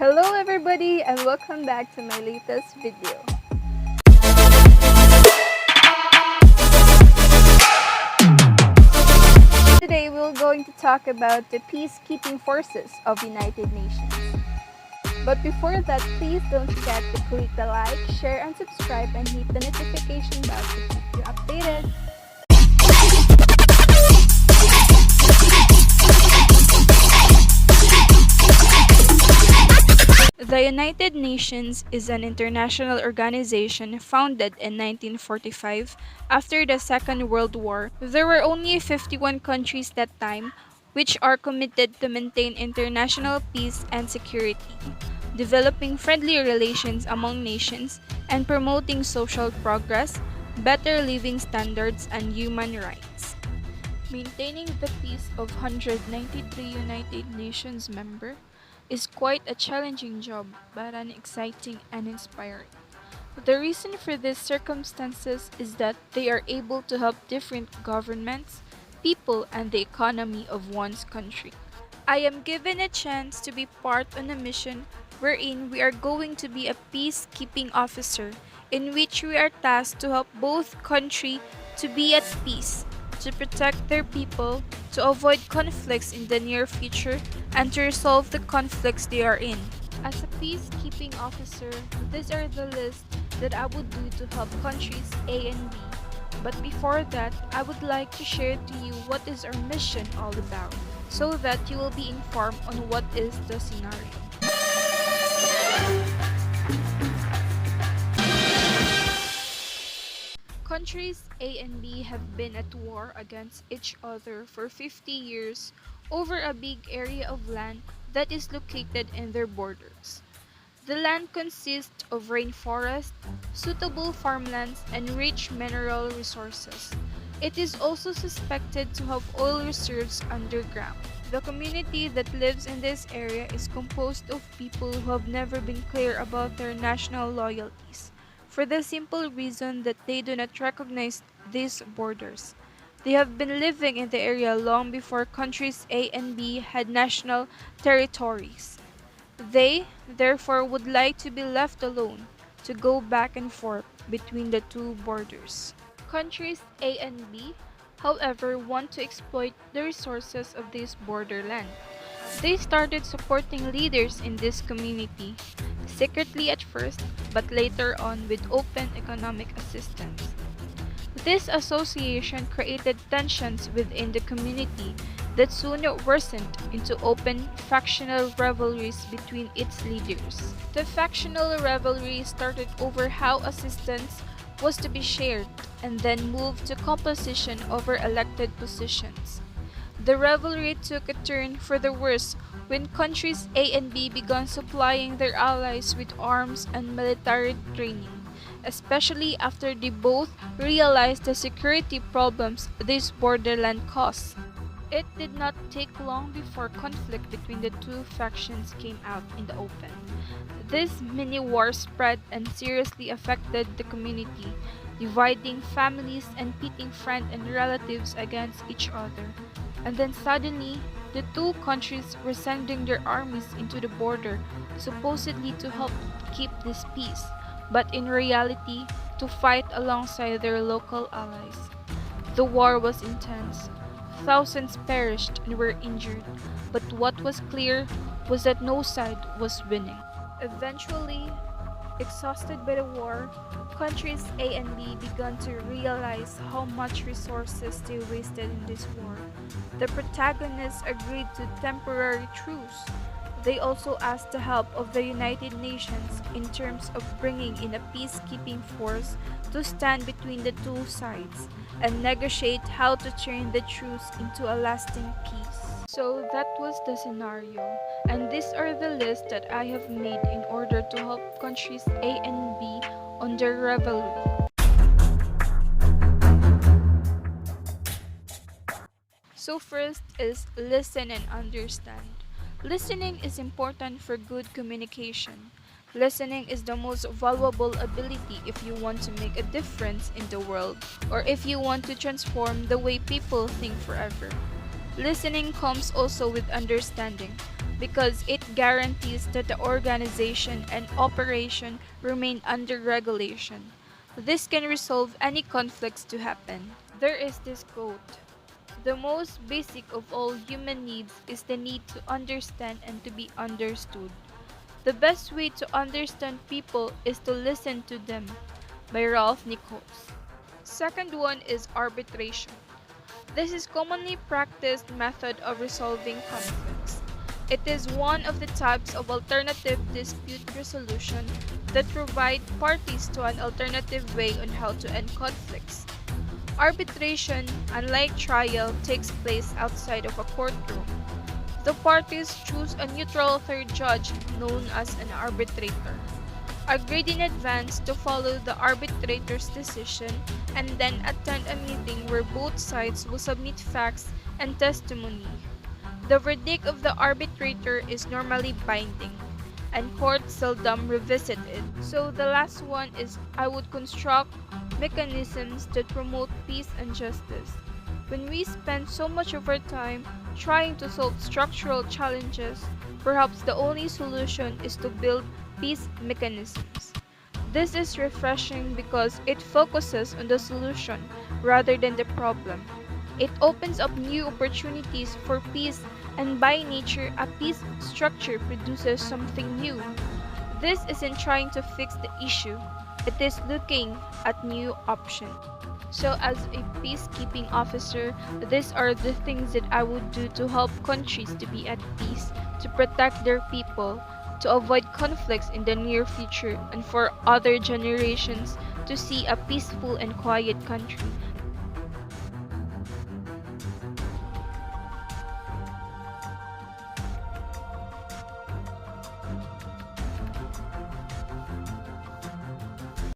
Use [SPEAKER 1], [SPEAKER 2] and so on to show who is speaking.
[SPEAKER 1] Hello everybody and welcome back to my latest video. Today we're going to talk about the peacekeeping forces of United Nations. But before that, please don't forget to click the like, share, and subscribe and hit the notification bell to keep you updated. The United Nations is an international organization founded in 1945 after the Second World War. There were only 51 countries that time which are committed to maintain international peace and security, developing friendly relations among nations, and promoting social progress, better living standards, and human rights. Maintaining the peace of 193 United Nations members is quite a challenging job, but an exciting and inspiring. The reason for these circumstances is that they are able to help different governments, people, and the economy of one's country. I am given a chance to be part on a mission wherein we are going to be a peacekeeping officer in which we are tasked to help both countries to be at peace, to protect their people, to avoid conflicts in the near future, and to resolve the conflicts they are in. As a peacekeeping officer, these are the lists that I would do to help countries A and B. But before that, I would like to share to you what is our mission all about, so that you will be informed on what is the scenario. Countries A and B have been at war against each other for 50 years over a big area of land that is located in their borders. The land consists of rainforest, suitable farmlands, and rich mineral resources. It is also suspected to have oil reserves underground. The community that lives in this area is composed of people who have never been clear about their national loyalties, for the simple reason that they do not recognize these borders. They have been living in the area long before countries A and B had national territories. They, therefore, would like to be left alone to go back and forth between the two borders. Countries A and B, however, want to exploit the resources of this borderland. They started supporting leaders in this community, secretly at first, but later on with open economic assistance. This association created tensions within the community that soon worsened into open factional rivalries between its leaders. The factional rivalry started over how assistance was to be shared and then moved to composition over elected positions. The rivalry took a turn for the worse when countries A and B began supplying their allies with arms and military training, especially after they both realized the security problems this borderland caused. It did not take long before conflict between the two factions came out in the open. This mini-war spread and seriously affected the community, dividing families and pitting friends and relatives against each other. And then suddenly, the two countries were sending their armies into the border, supposedly to help keep this peace, but in reality, to fight alongside their local allies. The war was intense. Thousands perished and were injured, but what was clear was that no side was winning. Eventually, exhausted by the war, countries A and B began to realize how much resources they wasted in this war. The protagonists agreed to temporary truce. They also asked the help of the United Nations in terms of bringing in a peacekeeping force to stand between the two sides and negotiate how to turn the truce into a lasting peace. So that was the scenario, and these are the lists that I have made in order to help countries A and B on their rivalry. So first is listen and understand. Listening is important for good communication. Listening is the most valuable ability if you want to make a difference in the world or if you want to transform the way people think forever. Listening comes also with understanding, because it guarantees that the organization and operation remain under regulation. This can resolve any conflicts to happen. There is this quote: "The most basic of all human needs is the need to understand and to be understood. The best way to understand people is to listen to them," by Ralph Nichols. Second one is arbitration. This is commonly practiced method of resolving conflicts. It is one of the types of alternative dispute resolution that provide parties to an alternative way on how to end conflicts. Arbitration, unlike trial, takes place outside of a courtroom. The parties choose a neutral third judge known as an arbitrator, agreed in advance to follow the arbitrator's decision, and then attend a meeting where both sides will submit facts and testimony. The verdict of the arbitrator is normally binding, and courts seldom revisit it. So the last one is I would construct mechanisms that promote peace and justice. When we spend so much of our time trying to solve structural challenges, perhaps the only solution is to build peace mechanisms. This is refreshing because it focuses on the solution rather than the problem. It opens up new opportunities for peace, and by nature, a peace structure produces something new. This isn't trying to fix the issue, it is looking at new options. So, as a peacekeeping officer, these are the things that I would do to help countries to be at peace, to protect their people, to avoid conflicts in the near future, and for other generations to see a peaceful and quiet country.